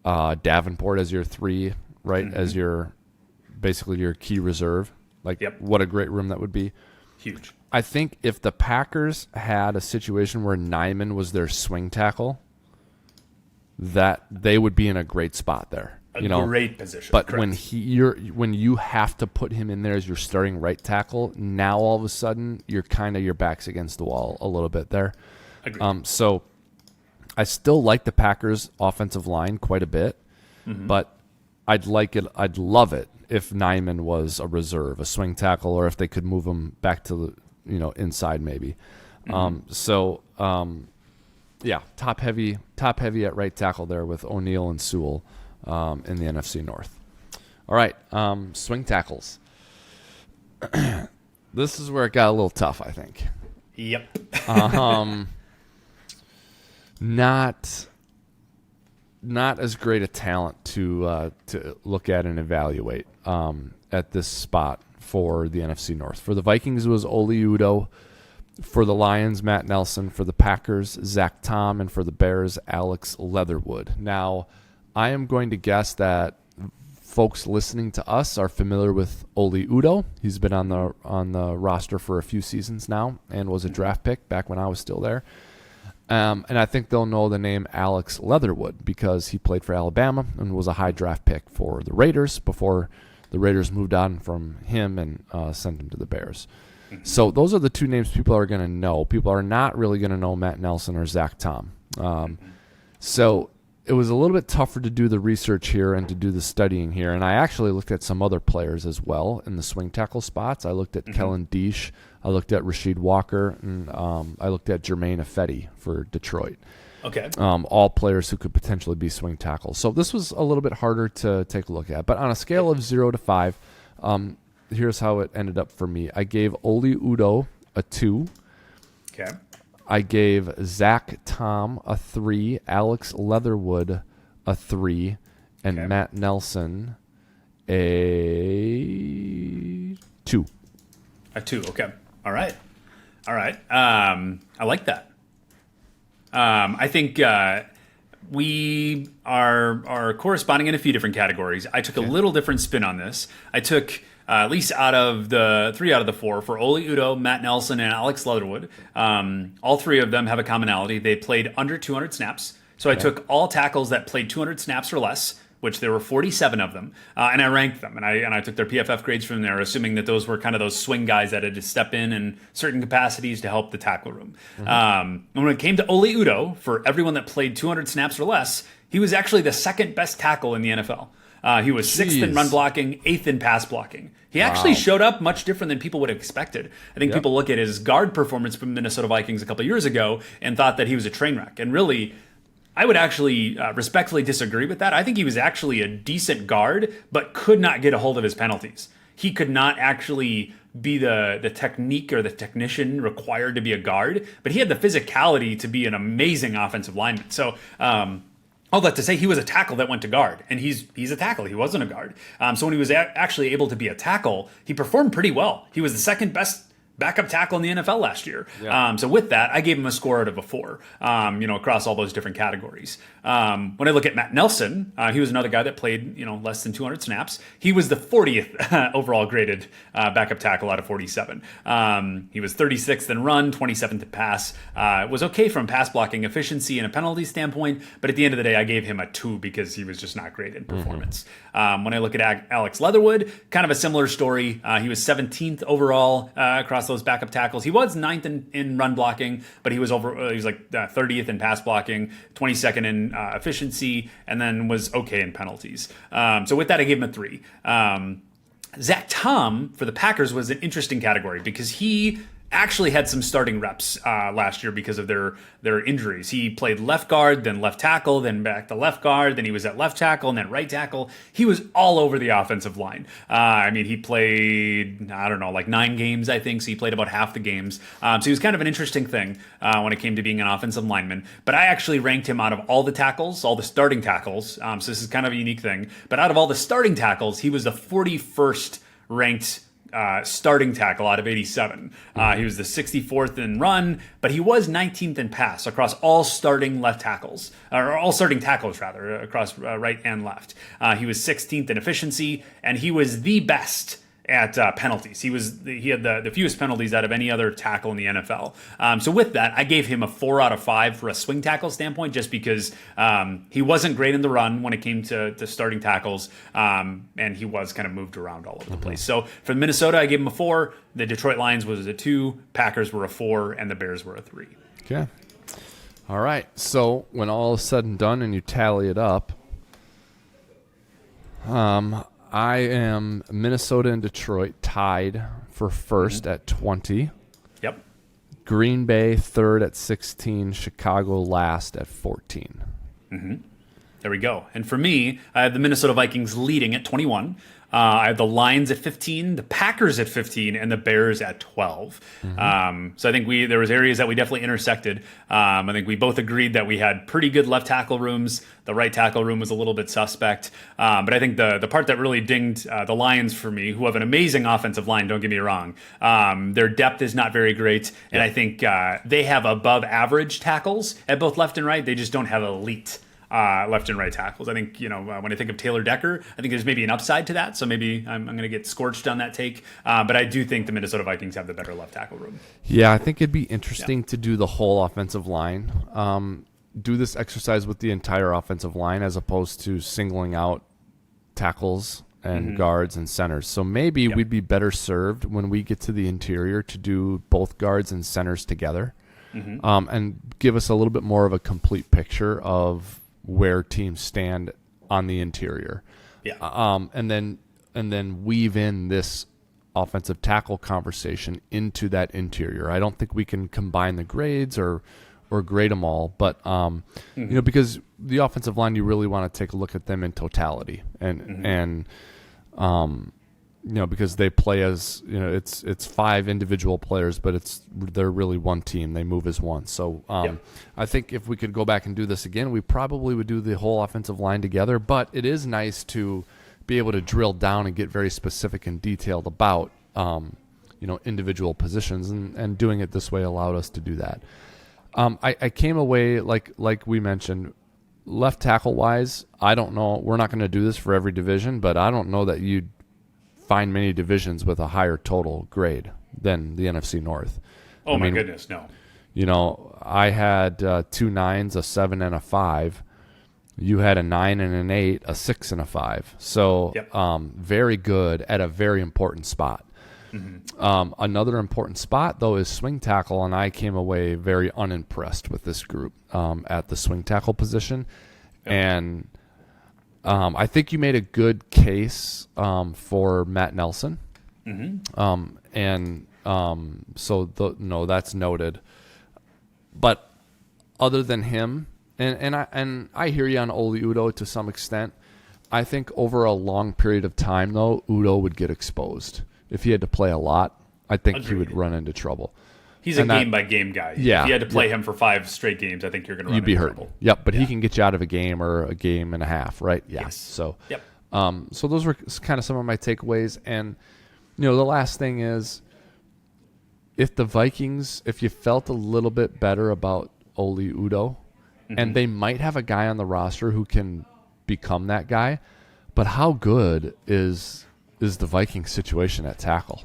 Davenport as your 3, right, as basically your key reserve. Like, what a great room that would be. Huge. I think if the Packers had a situation where Nijman was their swing tackle, that they would be in a great spot there. Great position. But correct. when you have to put him in there as your starting right tackle, now all of a sudden your back's against the wall a little bit there. Agreed. So I still like the Packers' offensive line quite a bit, but I'd love it if Nijman was a reserve, a swing tackle, or if they could move him back to the inside maybe. Top heavy at right tackle there with O'Neill and Sewell in the NFC North. All right, swing tackles. This is where it got a little tough, I think. Yep. Not as great a talent to look at and evaluate at this spot for the NFC North. For the Vikings, it was Oli Udoh. For the Lions, Matt Nelson. For the Packers, Zach Tom. And for the Bears, Alex Leatherwood. Now, I am going to guess that folks listening to us are familiar with Oli Udoh. He's been on the roster for a few seasons now and was a draft pick back when I was still there. And I think they'll know the name Alex Leatherwood because he played for Alabama and was a high draft pick for the Raiders before the Raiders moved on from him and sent him to the Bears. So those are the two names people are going to know. People are not really going to know Matt Nelson or Zach Tom. So it was a little bit tougher to do the research here and to do the studying here. And I actually looked at some other players as well in the swing tackle spots. I looked at Kellen Diesch. I looked at Rasheed Walker, and I looked at Jermaine Ifedi for Detroit. Okay. All players who could potentially be swing tackles. So this was a little bit harder to take a look at. But on a scale of 0 to 5, here's how it ended up for me. I gave Oli Udoh a 2. Okay. I gave Zach Tom a 3, Alex Leatherwood a 3, and Matt Nelson a 2. A 2, okay. All right. I like that. I think we are corresponding in a few different categories. I took a little different spin on this. I took at least out of the 3 out of the 4, for Oli Udoh, Matt Nelson, and Alex Leatherwood. All 3 of them have a commonality. They played under 200 snaps. So I took all tackles that played 200 snaps or less, which there were 47 of them, and I ranked them, and I took their PFF grades from there, assuming that those were kind of those swing guys that had to step in certain capacities to help the tackle room. And when it came to Oli Udoh, for everyone that played 200 snaps or less, he was actually the second best tackle in the NFL. He was 6th in run blocking, 8th in pass blocking. He actually showed up much different than people would have expected. I think people look at his guard performance from Minnesota Vikings a couple years ago and thought that he was a train wreck, and really, I would actually respectfully disagree with that. I think he was actually a decent guard, but could not get a hold of his penalties. He could not actually be the technique or the technician required to be a guard, but he had the physicality to be an amazing offensive lineman. So all that to say, he was a tackle that went to guard, and he's a tackle. He wasn't a guard. So when he was actually able to be a tackle, he performed pretty well. He was the second best backup tackle in the NFL last year. Yeah. So with that, I gave him a score out of a 4, across all those different categories. When I look at Matt Nelson, he was another guy that played, less than 200 snaps. He was the 40th overall graded backup tackle out of 47. He was 36th in run, 27th in pass. It was okay from pass blocking efficiency and a penalty standpoint, but at the end of the day, I gave him a 2 because he was just not great in performance. When I look at Alex Leatherwood, kind of a similar story. He was 17th overall across those backup tackles. He was 9th in run blocking, but he was like 30th in pass blocking, 22nd in efficiency, and then was okay in penalties. So with that, I gave him a 3. Zach Tom for the Packers was an interesting category because he actually had some starting reps last year because of their injuries. He played left guard, then left tackle, then back to left guard, then he was at left tackle, and then right tackle. He was all over the offensive line. He played, like 9 games, I think, so he played about half the games. So he was kind of an interesting thing when it came to being an offensive lineman. But I actually ranked him out of all the tackles, all the starting tackles, so this is kind of a unique thing. But out of all the starting tackles, he was the 41st ranked starting tackle out of 87. He was the 64th in run, but he was 19th in pass across all starting left tackles, or all starting tackles rather, across right and left. He was 16th in efficiency, and he was the best at penalties. He had the fewest penalties out of any other tackle in the NFL. So with that, I gave him a 4 out of 5 for a swing tackle standpoint, just because he wasn't great in the run when it came to starting tackles, and he was kind of moved around all over the place. So for Minnesota, I gave him a 4. The Detroit Lions was a 2. Packers were a 4, and the Bears were a 3. Okay. All right. So when all is said and done and you tally it up, I am Minnesota and Detroit tied for first at 20. Yep. Green Bay third at 16. Chicago last at 14. There we go. And for me, I have the Minnesota Vikings leading at 21. I have the Lions at 15, the Packers at 15, and the Bears at 12. So I think there was areas that we definitely intersected. I think we both agreed that we had pretty good left tackle rooms. The right tackle room was a little bit suspect. But I think the part that really dinged the Lions for me, who have an amazing offensive line, don't get me wrong, their depth is not very great. And I think they have above average tackles at both left and right. They just don't have elite left and right tackles. I think, when I think of Taylor Decker, I think there's maybe an upside to that. So maybe I'm going to get scorched on that take. But I do think the Minnesota Vikings have the better left tackle room. Yeah, I think it'd be interesting to do the whole offensive line. Do this exercise with the entire offensive line as opposed to singling out tackles and guards and centers. So maybe we'd be better served when we get to the interior to do both guards and centers together, and give us a little bit more of a complete picture of where teams stand on the interior. And then weave in this offensive tackle conversation into that interior. I don't think we can combine the grades or grade them all, but because the offensive line, you really want to take a look at them in totality, and because they play as it's 5 individual players, but they're really one team. They move as one. So I think if we could go back and do this again, we probably would do the whole offensive line together. But it is nice to be able to drill down and get very specific and detailed about individual positions, and doing it this way allowed us to do that. I came away like we mentioned, left tackle wise. I don't know. We're not going to do this for every division, but I don't know that you'd find many divisions with a higher total grade than the NFC North. Oh, my goodness, no. I had 2 9s, a 7, and a 5. You had a 9 and an 8, a 6 and a 5. So very good at a very important spot. Another important spot, though, is swing tackle, and I came away very unimpressed with this group at the swing tackle position. And I think you made a good case for Matt Nelson. So that's noted. But other than him, and I hear you on Oli Udoh to some extent. I think over a long period of time, though, Udoh would get exposed. If he had to play a lot, I think he would run into trouble. He's a game-by-game guy. Yeah, if you had to play him for 5 straight games, I think you're going to run into trouble. Yep, but he can get you out of a game or a game and a half, right? Yeah. Yes. So, so those were kind of some of my takeaways. And, the last thing is, if you felt a little bit better about Oli Udoh, and they might have a guy on the roster who can become that guy, but how good is the Vikings situation at tackle?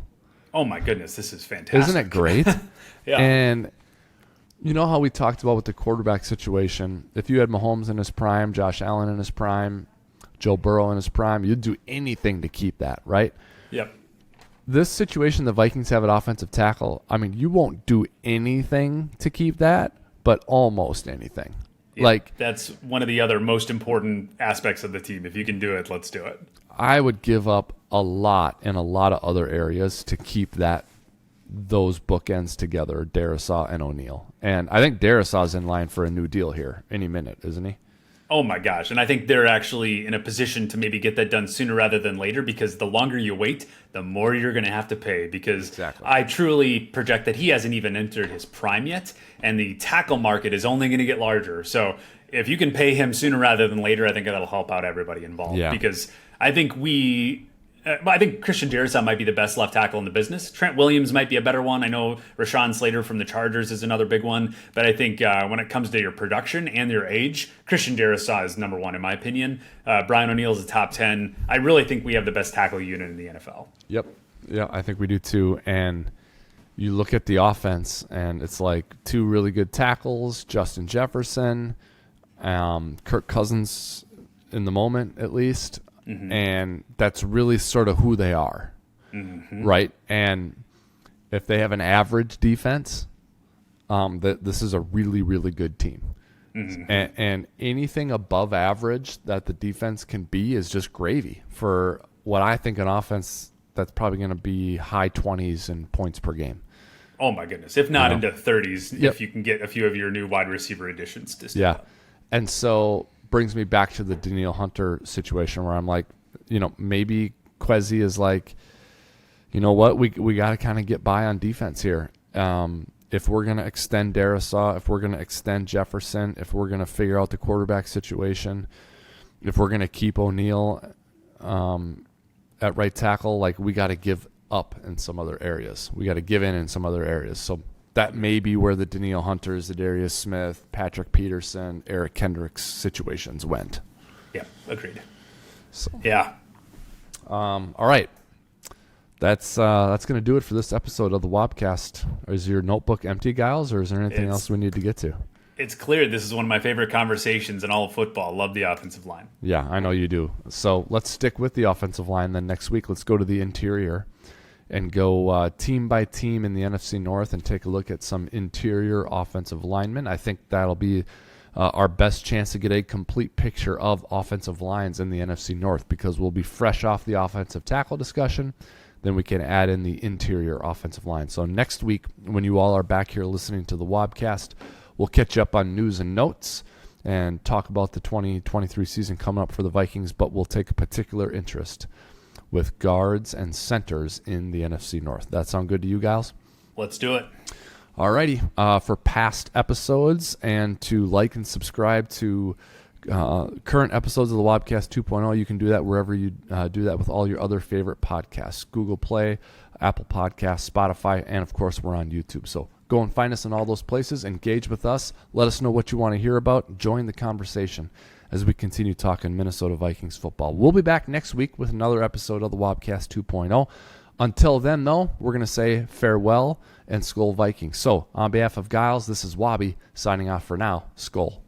Oh my goodness, this is fantastic. Isn't it great? Yeah. And you know how we talked about with the quarterback situation, if you had Mahomes in his prime, Josh Allen in his prime, Joe Burrow in his prime, you'd do anything to keep that, right? Yep. This situation the Vikings have at offensive tackle, I mean, you won't do anything to keep that, but almost anything. Yeah, that's one of the other most important aspects of the team. If you can do it, let's do it. I would give up a lot in a lot of other areas to keep those bookends together, Darrisaw and O'Neal. And I think Darrisaw's in line for a new deal here any minute, isn't he? Oh my gosh. And I think they're actually in a position to maybe get that done sooner rather than later, because the longer you wait, the more you're going to have to pay, because I truly project that he hasn't even entered his prime yet, and the tackle market is only going to get larger. So if you can pay him sooner rather than later, I think that'll help out everybody involved, because I think I think Christian Darrisaw might be the best left tackle in the business. Trent Williams might be a better one. I know Rashawn Slater from the Chargers is another big one. But I think when it comes to your production and your age, Christian Darrisaw is number one in my opinion. Brian O'Neill is a top 10. I really think we have the best tackle unit in the NFL. Yep. Yeah, I think we do too. And you look at the offense, and it's like 2 really good tackles, Justin Jefferson, Kirk Cousins in the moment at least. And that's really sort of who they are, right? And if they have an average defense, this is a really, really good team. And anything above average that the defense can be is just gravy for what I think an offense that's probably going to be high 20s in points per game. Oh, my goodness. If not into 30s, if you can get a few of your new wide receiver additions to step up. And so brings me back to the Danielle Hunter situation where I'm like, maybe Kwesi is like, you know what, we got to kind of get by on defense here. If we're going to extend Darrisaw, if we're going to extend Jefferson, if we're going to figure out the quarterback situation, if we're going to keep O'Neal at right tackle, like we got to give up in some other areas. We got to give in some other areas. So that may be where the Danielle Hunters, the Darius Smith, Patrick Peterson, Eric Kendricks situations went. Yeah, agreed. So, yeah. All right. That's going to do it for this episode of the Wobcast. Is your notebook empty, Gyles, or is there anything else we need to get to? It's clear this is one of my favorite conversations in all of football. Love the offensive line. Yeah, I know you do. So let's stick with the offensive line. Then next week, let's go to the interior and go team by team in the NFC North and take a look at some interior offensive linemen. I think that'll be our best chance to get a complete picture of offensive lines in the NFC North, because we'll be fresh off the offensive tackle discussion. Then we can add in the interior offensive line. So next week, when you all are back here listening to the Wobcast, we'll catch up on news and notes and talk about the 2023 season coming up for the Vikings, but we'll take a particular interest with guards and centers in the NFC North. That sound good to you, Gyles? Let's do it. Alrighty. For past episodes and to like and subscribe to current episodes of the Wobcast 2.0, you can do that wherever you do that with all your other favorite podcasts. Google Play, Apple Podcasts, Spotify, and of course we're on YouTube. So go and find us in all those places. Engage with us. Let us know what you want to hear about. Join the conversation. as we continue talking Minnesota Vikings football. We'll be back next week with another episode of the Wobcast 2.0. Until then, though, we're going to say farewell and Skol Vikings. So, on behalf of Gyles, this is Wobby signing off for now. Skol.